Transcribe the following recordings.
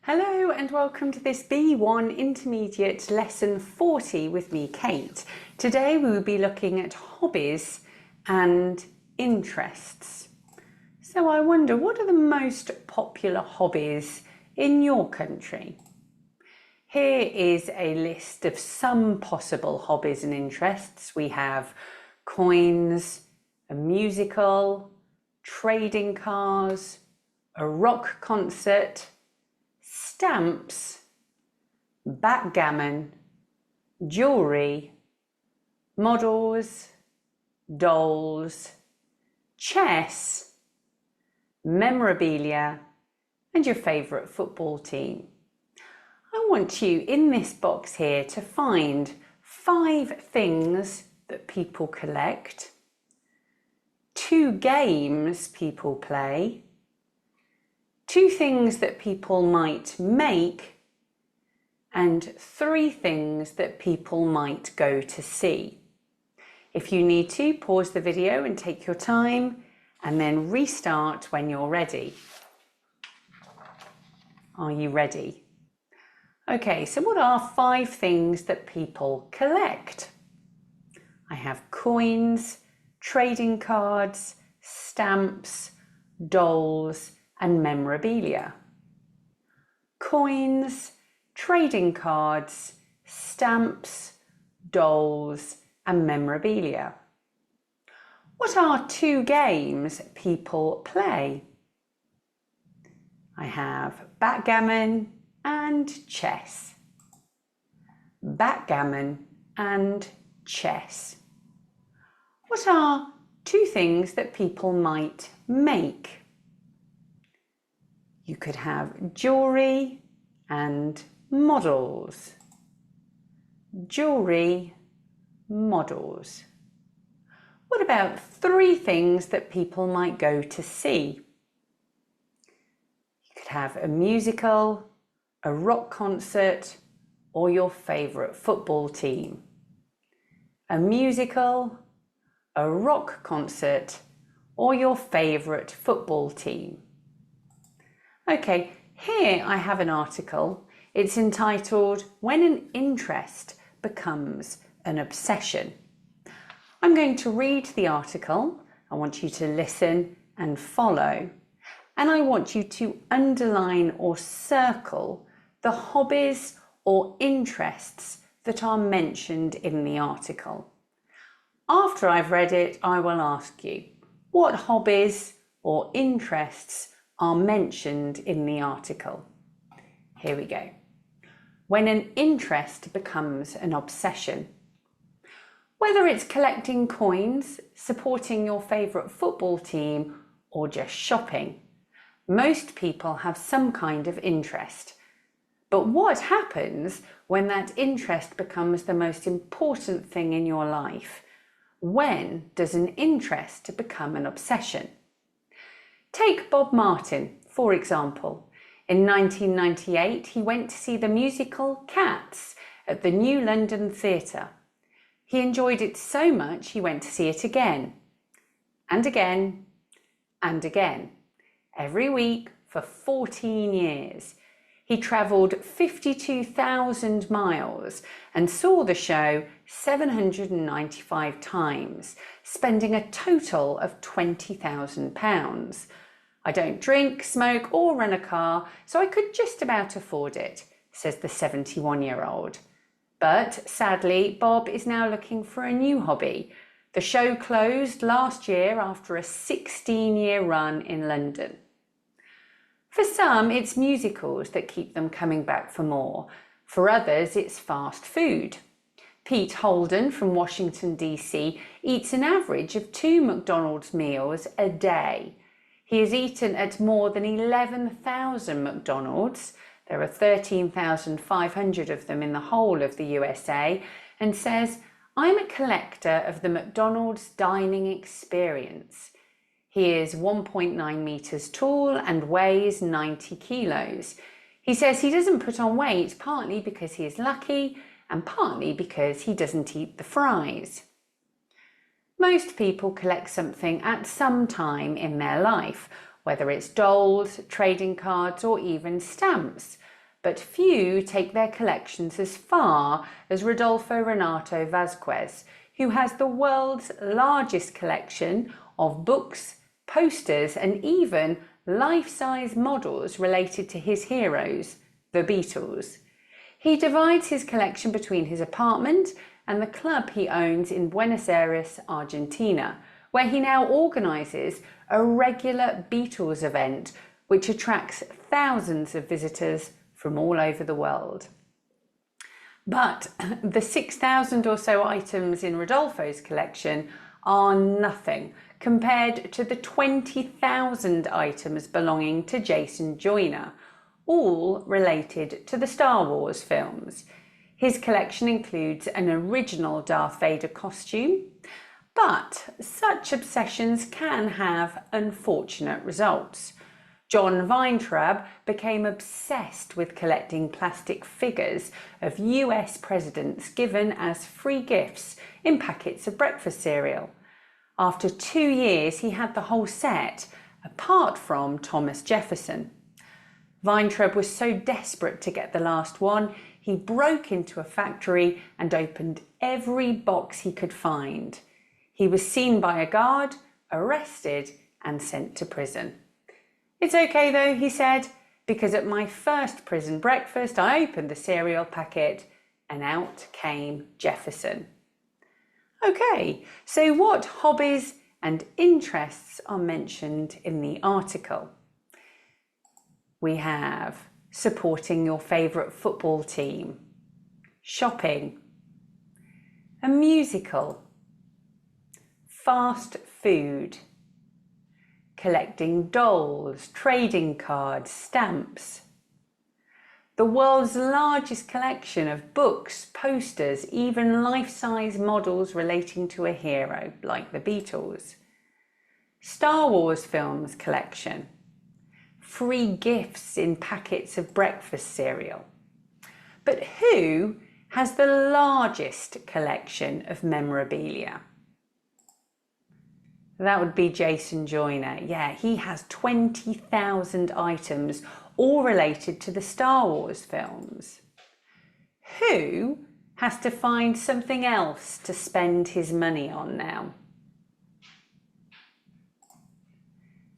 Hello and welcome to this B1 Intermediate Lesson 40 with me, Kate. Today we will be looking at hobbies and interests. So I wonder, what are the most popular hobbies in your country? Here is a list of some possible hobbies and interests. We have coins, a musical, trading cars, a rock concert, stamps, backgammon, jewellery, models, dolls, chess, memorabilia, and your favourite football team. I want you in this box here to find 5 things that people collect, 2 games people play, 2 things that people might make, and 3 things that people might go to see. If you need to, pause the video and take your time and then restart when you're ready. Are you ready? Okay, so what are 5 things that people collect? I have coins, trading cards, stamps, dolls, and memorabilia. Coins, trading cards, stamps, dolls, and memorabilia. What are 2 games people play? I have backgammon and chess. Backgammon and chess. What are 2 things that people might make? You could have jewellery and models. Jewellery, models. What about 3 things that people might go to see? You could have a musical, a rock concert, or your favourite football team. A musical, a rock concert, or your favourite football team. Okay, here I have an article. It's entitled "When an Interest Becomes an Obsession." I'm going to read the article. I want you to listen and follow. And I want you to underline or circle the hobbies or interests that are mentioned in the article. After I've read it, I will ask you, what hobbies or interests are mentioned in the article? Here we go. When an interest becomes an obsession. Whether it's collecting coins, supporting your favourite football team, or just shopping, most people have some kind of interest. But what happens when that interest becomes the most important thing in your life? When does an interest become an obsession? Take Bob Martin, for example. In 1998, he went to see the musical Cats at the New London Theatre. He enjoyed it so much he went to see it again, and again, and again, every week for 14 years. He travelled 52,000 miles and saw the show 795 times, spending a total of £20,000. I don't drink, smoke or run a car, so I could just about afford it, says the 71-year-old. But sadly, Bob is now looking for a new hobby. The show closed last year after a 16-year run in London. For some, it's musicals that keep them coming back for more. For others, it's fast food. Pete Holden from Washington, D.C. eats an average of 2 McDonald's meals a day. He has eaten at more than 11,000 McDonald's. There are 13,500 of them in the whole of the USA, and says, "I'm a collector of the McDonald's dining experience." He is 1.9 metres tall and weighs 90 kilos. He says he doesn't put on weight partly because he is lucky and partly because he doesn't eat the fries. Most people collect something at some time in their life, whether it's dolls, trading cards, or even stamps. but few take their collections as far as Rodolfo Renato Vazquez, who has the world's largest collection of books, posters, and even life-size models related to his heroes, the Beatles. He divides his collection between his apartment and the club he owns in Buenos Aires, Argentina, where he now organises a regular Beatles event which attracts thousands of visitors from all over the world. But the 6,000 or so items in Rodolfo's collection are nothing compared to the 20,000 items belonging to Jason Joyner, all related to the Star Wars films. His collection includes an original Darth Vader costume, but such obsessions can have unfortunate results. John Weintraub became obsessed with collecting plastic figures of US presidents given as free gifts in packets of breakfast cereal. After 2 years, he had the whole set, apart from Thomas Jefferson. Weintraub was so desperate to get the last one, he broke into a factory and opened every box he could find. He was seen by a guard, arrested, and sent to prison. "It's okay though," he said, "because at my first prison breakfast I opened the cereal packet and out came Jefferson." Okay, so what hobbies and interests are mentioned in the article? We have supporting your favourite football team, shopping, a musical, fast food, collecting dolls, trading cards, stamps, the world's largest collection of books, posters, even life-size models relating to a hero, like the Beatles, Star Wars films collection, free gifts in packets of breakfast cereal. But who has the largest collection of memorabilia? That would be Jason Joyner. Yeah, he has 20,000 items, all related to the Star Wars films. Who has to find something else to spend his money on now?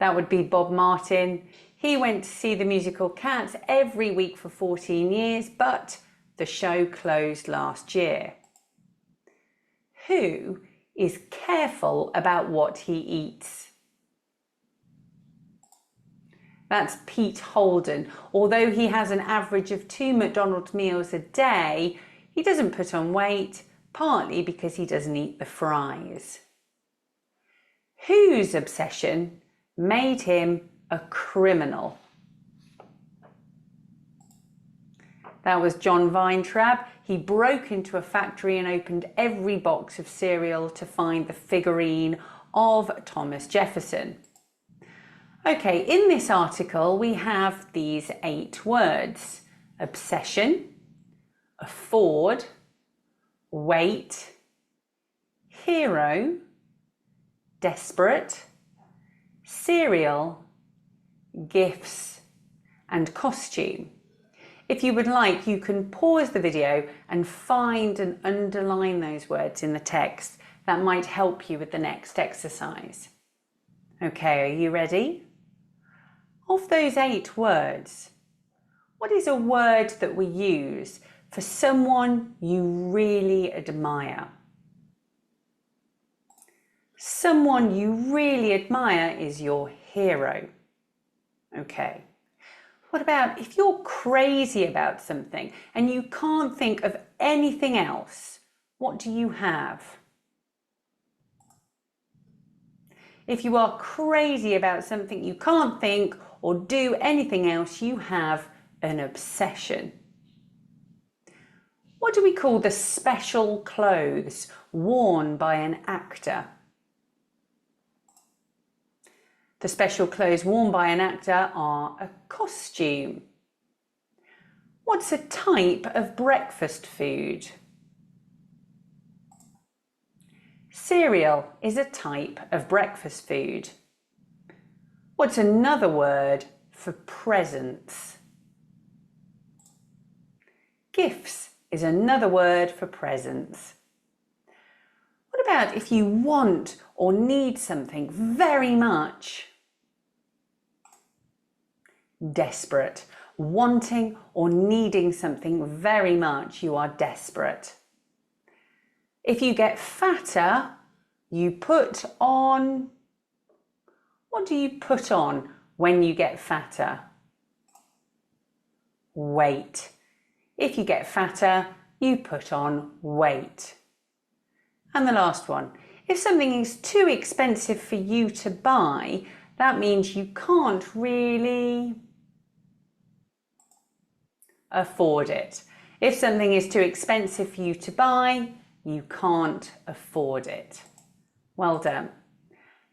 That would be Bob Martin. He went to see the musical Cats every week for 14 years, but the show closed last year. Who is careful about what he eats? That's Pete Holden. Although he has an average of 2 McDonald's meals a day, he doesn't put on weight, partly because he doesn't eat the fries. Whose obsession made him a criminal? That was John Weintraub. He broke into a factory and opened every box of cereal to find the figurine of Thomas Jefferson. Okay, in this article we have these 8 words: obsession, afford, wait, hero, desperate, cereal, gifts, and costume. If you would like, you can pause the video and find and underline those words in the text. That might help you with the next exercise. Okay, are you ready? Of those 8 words, what is a word that we use for someone you really admire? Someone you really admire is your hero. Okay. What about if you're crazy about something and you can't think of anything else? What do you have? If you are crazy about something you can't think or do anything else, you have an obsession. What do we call the special clothes worn by an actor? The special clothes worn by an actor are a costume. What's a type of breakfast food? Cereal is a type of breakfast food. What's another word for presents? Gifts is another word for presents. What about if you want or need something very much? Desperate. Wanting or needing something very much, you are desperate. If you get fatter, you put on. What do you put on when you get fatter? Weight. If you get fatter, you put on weight. And the last one, if something is too expensive for you to buy, that means you can't really afford it. If something is too expensive for you to buy, you can't afford it. Well done.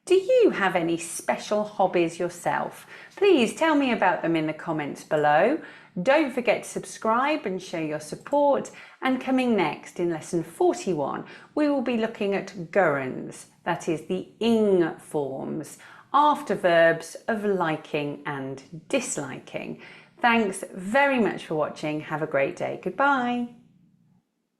Do you have any special hobbies yourself? Please tell me about them in the comments below. Don't forget to subscribe and show your support. And coming next in lesson 41, we will be looking at gerunds, that is the ing forms, after verbs of liking and disliking. Thanks very much for watching. Have a great day. Goodbye.